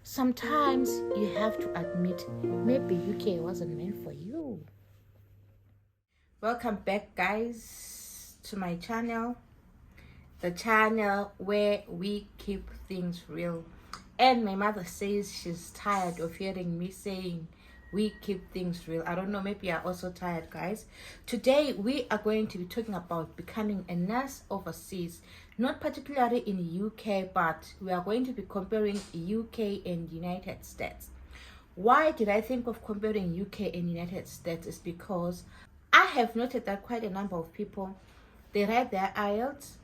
Sometimes you have to admit maybe UK wasn't meant for you. Welcome back, guys, to my channel, the channel where we keep things real. And my mother says she's tired of hearing me saying we keep things real. I don't know, maybe you're also tired, guys. Today we are going to be talking about becoming a nurse overseas, not particularly in the UK, but we are going to be comparing UK and United States. Why did I think of comparing UK and United States? Is because I have noted that quite a number of people, they write their IELTS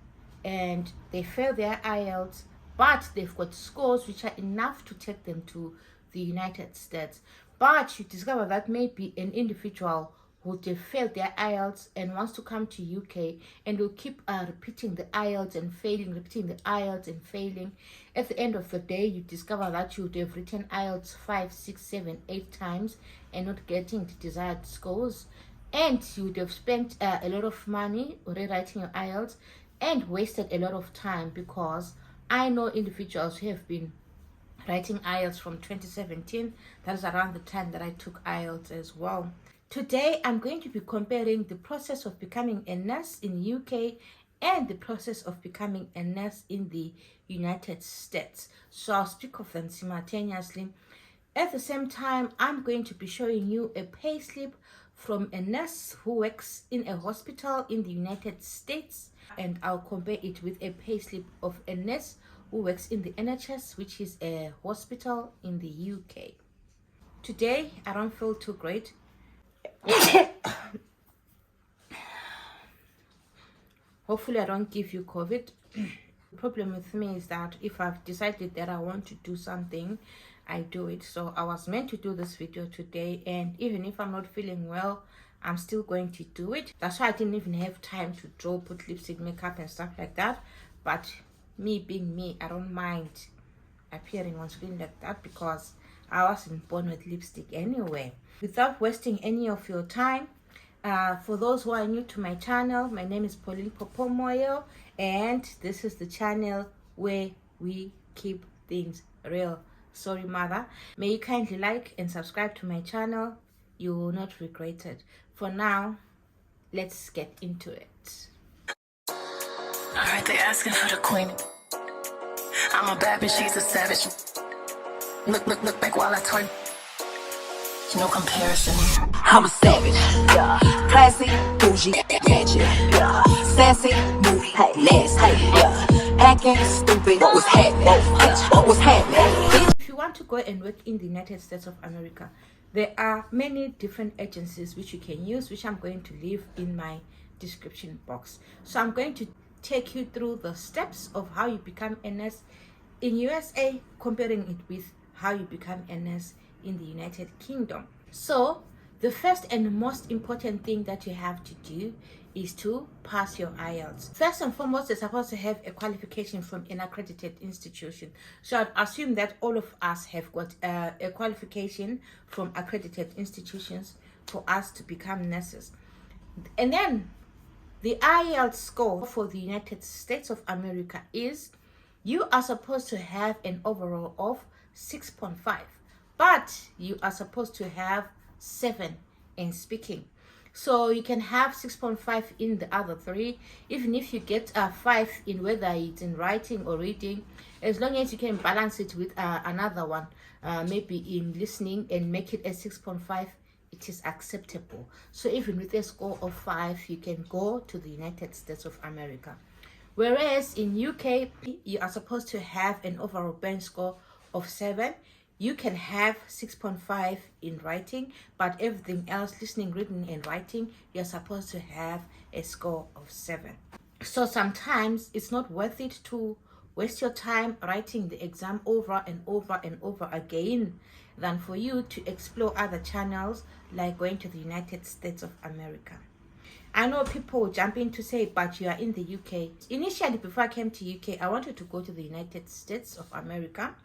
and they fail their IELTS, but they've got scores which are enough to take them to the United States. But you discover that maybe an individual would have failed their IELTS and wants to come to UK and will keep repeating the IELTS and failing, repeating the IELTS and failing. At the end of the day, you discover that you would have written IELTS 5, 6, 7, 8 times and not getting the desired scores. And you would have spent a lot of money rewriting your IELTS and wasted a lot of time, because I know individuals who have been writing IELTS from 2017. That is around the time that I took IELTS as well. Today, I'm going to be comparing the process of becoming a nurse in UK and the process of becoming a nurse in the United States. So I'll speak of them simultaneously. At the same time, I'm going to be showing you a payslip from a nurse who works in a hospital in the United States, and I'll compare it with a payslip of a nurse who works in the NHS, which is a hospital in the UK. Today, I don't feel too great. Hopefully, I don't give you COVID. The problem with me is that if I've decided that I want to do something, I do it. So I was meant to do this video today, and even if I'm not feeling well, I'm still going to do it. That's why I didn't even have time to draw, put lipstick, makeup and stuff like that. But me being me, I don't mind appearing on screen like that because I wasn't born with lipstick anyway. Without wasting any of your time, for those who are new to my channel, my name is Pauline Popomoyo, and this is the channel where we keep things real. Sorry, mother. May you kindly like and subscribe to my channel. You will not regret it. For now, let's get into it. I heard they asking for the queen. I'm a bad bitch, she's a savage. Look back while I twerk. No comparison. I'm a savage. Yeah. Classy, bougie, ratchet. Yeah. Sassy, moody, nasty. Yeah. Acting stupid. What was happening? What was happening? If you want to go and work in the United States of America, there are many different agencies which you can use, which I'm going to leave in my description box. So I'm going to take you through the steps of how you become a nurse in USA, comparing it with how you become a nurse in the United Kingdom. So the first and most important thing that you have to do is to pass your IELTS. First and foremost, you're supposed to have a qualification from an accredited institution. So I'd assume that all of us have got a qualification from accredited institutions for us to become nurses. And then the IELTS score for the United States of America is, you are supposed to have an overall of 6.5, but you are supposed to have 7 in speaking. So you can have 6.5 in the other 3, even if you get a 5 in whether it's in writing or reading, as long as you can balance it with another one, maybe in listening, and make it a 6.5, it is acceptable. So even with a score of 5, you can go to the United States of America. Whereas in UK, you are supposed to have an overall bench score of 7. You can have 6.5 in writing, but everything else, listening, reading and writing, you're supposed to have a score of 7. So sometimes it's not worth it to waste your time writing the exam over and over and over again than for you to explore other channels like going to the United States of America. I know people will jump in to say, but you are in the UK. Initially, before I came to UK, I wanted to go to the United States of America.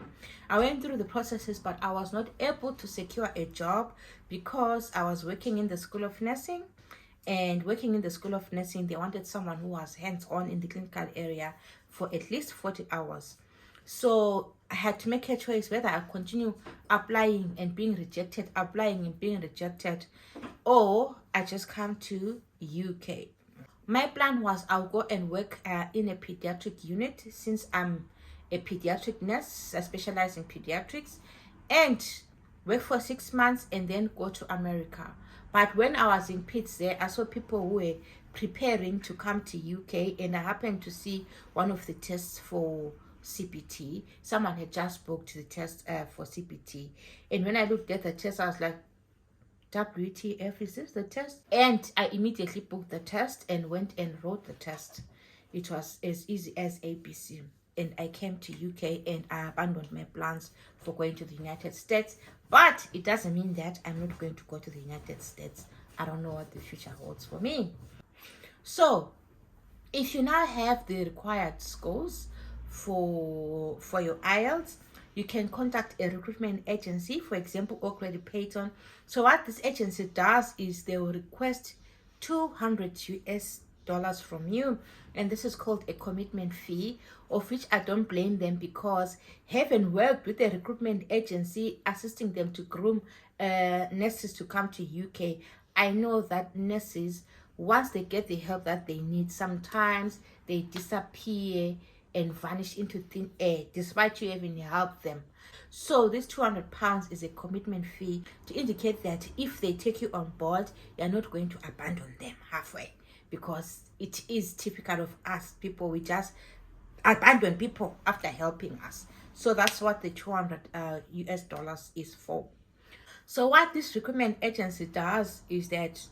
I went through the processes, but I was not able to secure a job because I was working in the School of Nursing. And working in the School of Nursing, they wanted someone who was hands-on in the clinical area for at least 40 hours. So I had to make a choice whether I continue applying and being rejected, or I just come to UK. My plan was I'll go and work in a pediatric unit, since I'm a pediatric nurse. I specialize in pediatrics, and work for 6 months and then go to America. But when I was in peds there, I saw people who were preparing to come to UK, and I happened to see one of the tests for CPT. Someone had just booked the test for CPT, and when I looked at the test, I was like, WTF, is this the test? And I immediately booked the test and went and wrote the test. It was as easy as ABC. And I came to UK and I abandoned my plans for going to the United States. But it doesn't mean that I'm not going to go to the United States. I don't know what the future holds for me. So if you now have the required scores for your IELTS, you can contact a recruitment agency, for example, already Payton. So what this agency does is they will request $200 from you, and this is called a commitment fee, of which I don't blame them, because having worked with a recruitment agency assisting them to groom nurses to come to UK, I know that nurses, once they get the help that they need, sometimes they disappear and vanish into thin air despite you having helped them. So this £200 is a commitment fee to indicate that if they take you on board, you're not going to abandon them halfway, because it is typical of us people. We just abandon people after helping us. So that's what the $200 is for. So what this recruitment agency does is that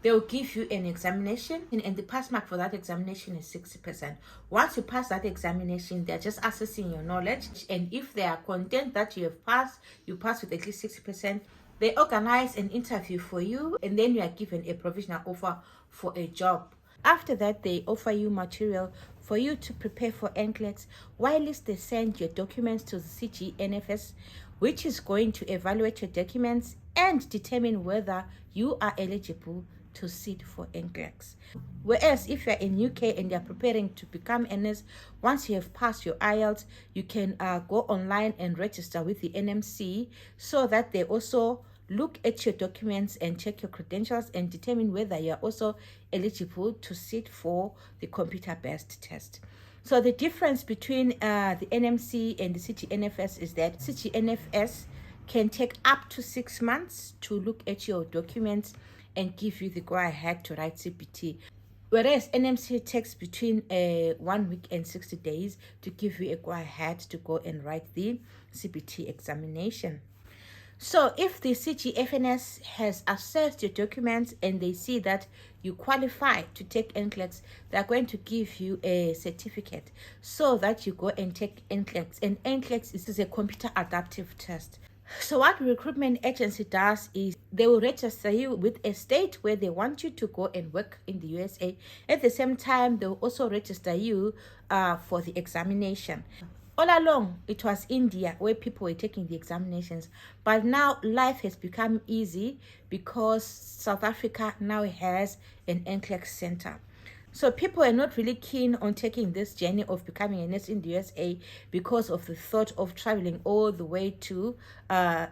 they'll give you an examination, and the pass mark for that examination is 60%. Once you pass that examination, they're just assessing your knowledge, and if they are content that you have passed, you pass with at least 60%, they organize an interview for you, and then you are given a provisional offer for a job. After that, they offer you material for you to prepare for NCLEX, whilst they send your documents to the CGNFS, which is going to evaluate your documents and determine whether you are eligible to sit for NCLEX. Whereas if you're in UK and you're preparing to become a nurse, once you have passed your IELTS, you can go online and register with the NMC, so that they also look at your documents and check your credentials and determine whether you're also eligible to sit for the computer-based test. So the difference between the NMC and the CGNFS is that CGNFS can take up to 6 months to look at your documents and give you the go-ahead to write CPT, whereas NMC takes between 1 week and 60 days to give you a go-ahead to go and write the CPT examination. So if the CGFNS has assessed your documents and they see that you qualify to take NCLEX, they're going to give you a certificate so that you go and take NCLEX. And NCLEX is a computer adaptive test. So what recruitment agency does is they will register you with a state where they want you to go and work in the USA. At the same time, they'll also register you for the examination. All along, it was India where people were taking the examinations, but now life has become easy because South Africa now has an NCLEX center. So people are not really keen on taking this journey of becoming a nurse in the USA because of the thought of traveling all the way to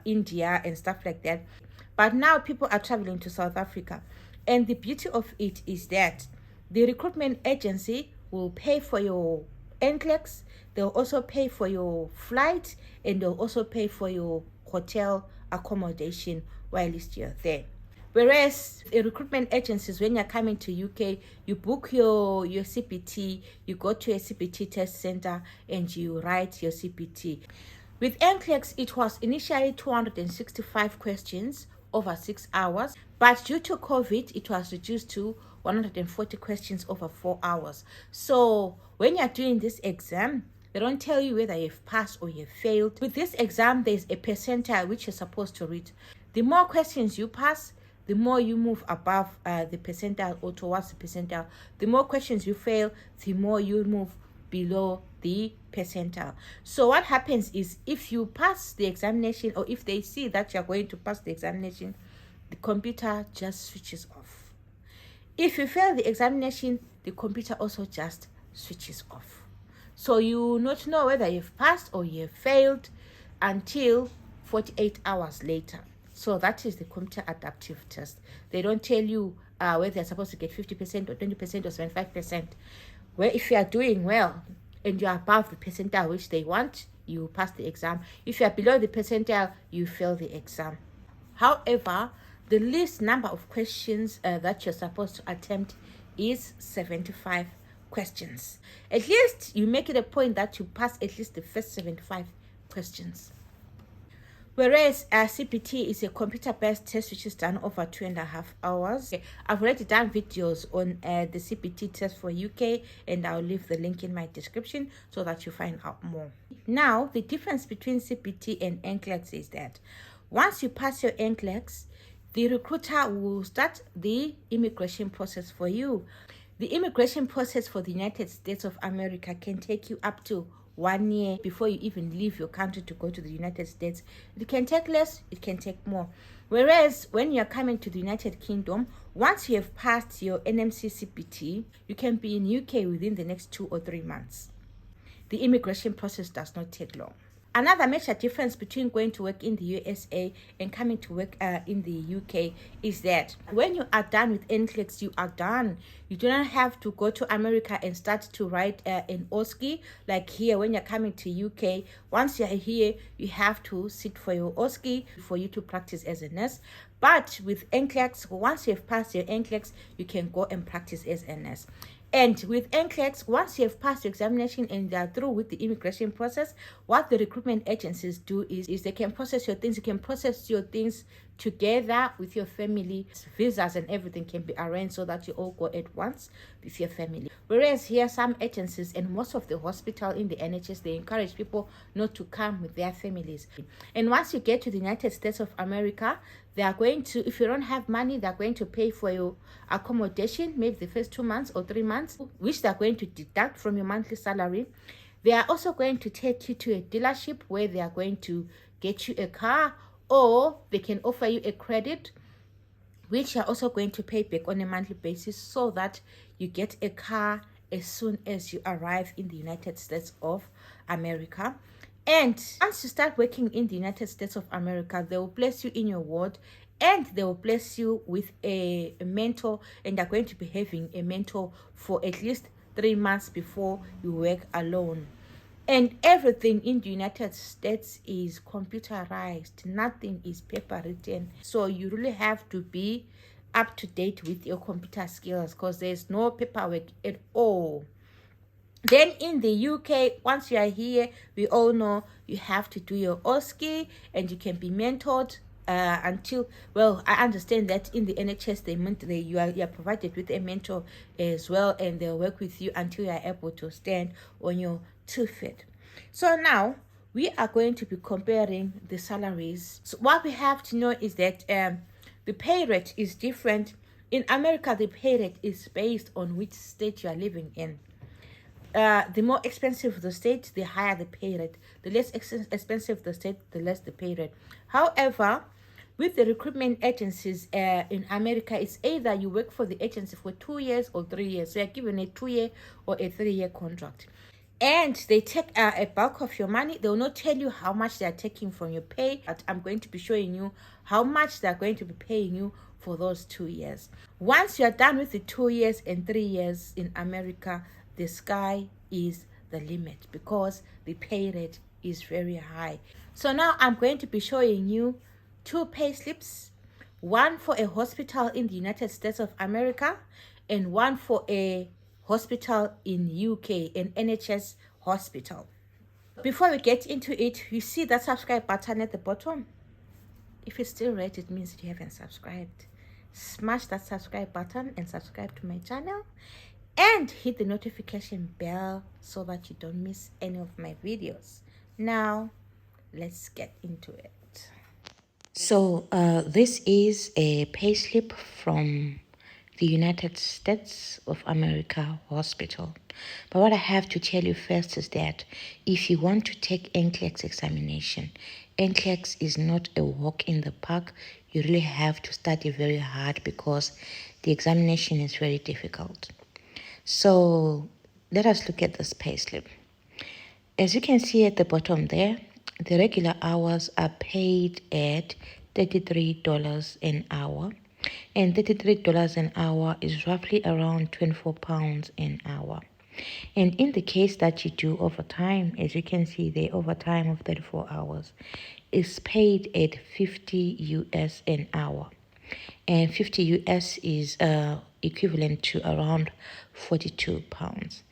India and stuff like that. But now people are traveling to South Africa. And the beauty of it is that the recruitment agency will pay for your NCLEX, they'll also pay for your flight, and they'll also pay for your hotel accommodation while you're there. Whereas recruitment agencies, when you're coming to UK, you book your CPT, you go to a CPT test center and you write your CPT. With NCLEX, it was initially 265 questions over 6 hours, but due to COVID, it was reduced to 140 questions over 4 hours. So when you're doing this exam, they don't tell you whether you've passed or you've failed. With this exam, there's a percentile which you're supposed to read. The more questions you pass, the more you move above the percentile or towards the percentile. The more questions you fail, the more you move below the percentile. So what happens is, if you pass the examination, or if they see that you're going to pass the examination, the computer just switches off. If you fail the examination, the computer also just switches off. So you will not know whether you've passed or you've failed until 48 hours later. So that is the computer adaptive test. They don't tell you whether you're supposed to get 50% or 20% or 75%. Where if you are doing well and you are above the percentile which they want, you pass the exam. If you are below the percentile, you fail the exam. However, the least number of questions that you're supposed to attempt is 75 questions. At least you make it a point that you pass at least the first 75 questions. Whereas CPT is a computer-based test which is done over 2.5 hours. Okay, I've already done videos on the CPT test for UK, and I'll leave the link in my description so that you find out more. Now, the difference between CPT and NCLEX is that once you pass your NCLEX, the recruiter will start the immigration process for you. The immigration process for the United States of America can take you up to 1 year before you even leave your country to go to the United States. It can take less, it can take more. Whereas when you're coming to the United Kingdom, once you have passed your NMC CPT, you can be in UK within the next 2 or 3 months. The immigration process does not take long. Another major difference between going to work in the USA and coming to work in the UK is that when you are done with NCLEX, you are done. You do not have to go to America and start to write an OSCE like here when you're coming to UK. Once you're here, you have to sit for your OSCE for you to practice as a nurse. But with NCLEX, once you have passed your NCLEX, you can go and practice as a nurse. And with NCLEX, once you have passed your examination and they are through with the immigration process, what the recruitment agencies do is they can process your things. You can process your things together with your family. Visas and everything can be arranged so that you all go at once with your family. Whereas here, some agencies and most of the hospital in the NHS, they encourage people not to come with their families. And once you get to the United States of America, they are going to, if you don't have money, they're going to pay for your accommodation, maybe the first 2 months or 3 months, which they're going to deduct from your monthly salary. They are also going to take you to a dealership where they are going to get you a car, or they can offer you a credit, which you're also going to pay back on a monthly basis so that you get a car as soon as you arrive in the United States of America. And once you start working in the United States of America, they will place you in your ward and they will place you with a mentor, and they're going to be having a mentor for at least 3 months before you work alone. And everything in the United States is computerized. Nothing is paper written. So you really have to be up to date with your computer skills because there's no paperwork at all. Then in the UK, once you are here, we all know you have to do your OSCE and you can be mentored until, well, I understand that in the NHS, you are provided with a mentor as well, and they'll work with you until you are able to stand on your 2 feet. So now we are going to be comparing the salaries. So what we have to know is that the pay rate is different. In America, the pay rate is based on which state you are living in. The more expensive the state, the higher the pay rate. The less expensive the state, the less the pay rate. However, with the recruitment agencies in America, it's either you work for the agency for 2 years or 3 years. So you're given a 2-year or a 3-year contract. And they take a bulk of your money. They will not tell you how much they are taking from your pay, but I'm going to be showing you how much they're going to be paying you for those 2 years. Once you're done with the 2 years and 3 years in America, the sky is the limit because the pay rate is very high. So now I'm going to be showing you 2 pay slips, one for a hospital in the United States of America and one for a hospital in UK, an NHS hospital. Before we get into it, you see that subscribe button at the bottom. If it's still red, it means you haven't subscribed. Smash that subscribe button and subscribe to my channel. And hit the notification bell so that you don't miss any of my videos. Now, let's get into it. So, this is a payslip from the United States of America hospital. But what I have to tell you first is that if you want to take NCLEX examination, NCLEX is not a walk in the park. You really have to study very hard because the examination is very difficult. So let us look at this payslip. as you can see at the bottom there, the regular hours are paid at $33 an hour. And $33 an hour is roughly around 24 pounds an hour. And in the case that you do overtime, as you can see, the overtime of 34 hours is paid at 50 US an hour. And 50 US is equivalent to around 42 pounds.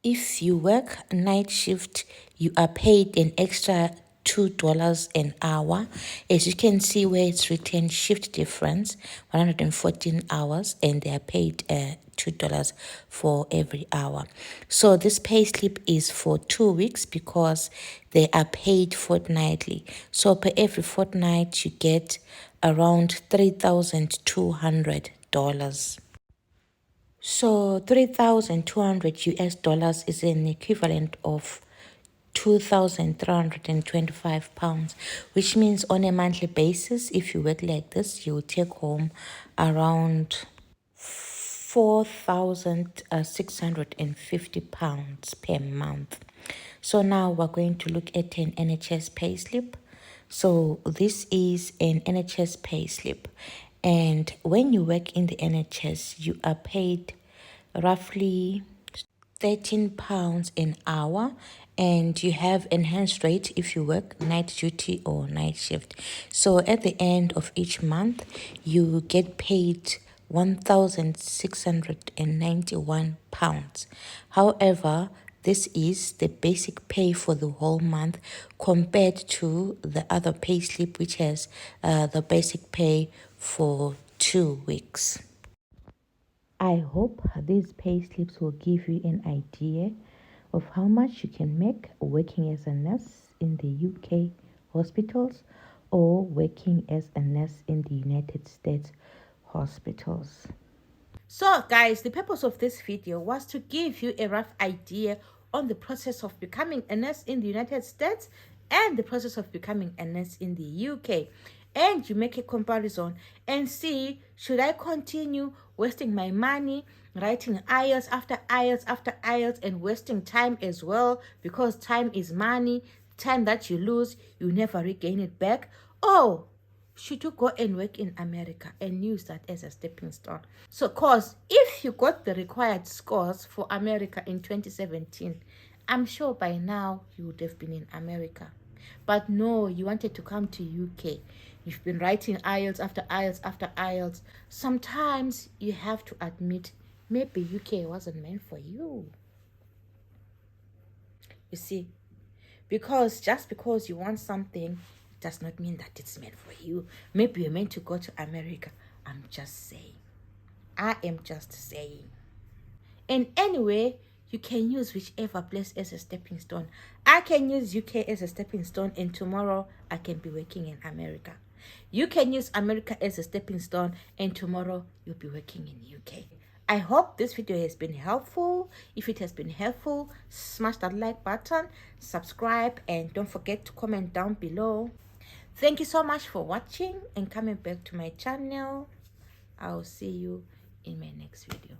If you work night shift, you are paid an extra $2 an hour. As you can see where it's written shift difference, 114 hours, and they are paid $2 for every hour. So this pay slip is for 2 weeks because they are paid fortnightly. So per every fortnight, you get around $3,200. So 3,200 US dollars is an equivalent of 2,325 pounds, which means on a monthly basis, if you work like this, you will take home around 4,650 pounds per month. So now we're going to look at an NHS payslip. So this is an NHS payslip. And when you work in the NHS, you are paid roughly 13 pounds an hour, and you have enhanced rate if you work night duty or night shift. So at the end of each month, you get paid 1,691 pounds. However, this is the basic pay for the whole month compared to the other pay slip, which has the basic pay for 2 weeks. I hope these pay slips will give you an idea of how much you can make working as a nurse in the UK hospitals or working as a nurse in the United States hospitals. So guys, the purpose of this video was to give you a rough idea on the process of becoming a nurse in the United States and the process of becoming a nurse in the UK. And you make a comparison and see, should I continue wasting my money writing IELTS after IELTS after IELTS and wasting time as well, because time is money. Time that you lose, you never regain it back. Or should you go and work in America and use that as a stepping stone? So, cause if you got the required scores for America in 2017, I'm sure by now you would have been in America. But no, you wanted to come to UK. You've been writing IELTS after IELTS after IELTS. Sometimes you have to admit, maybe UK wasn't meant for you. You see, because just because you want something does not mean that it's meant for you. Maybe you're meant to go to America. I'm just saying. I am just saying. And anyway, you can use whichever place as a stepping stone. I can use UK as a stepping stone, and tomorrow I can be working in America. You can use America as a stepping stone, and tomorrow you'll be working in UK. I hope this video has been helpful. If it has been helpful, smash that like button, subscribe, and don't forget to comment down below. Thank you so much for watching and coming back to my channel. I'll see you in my next video.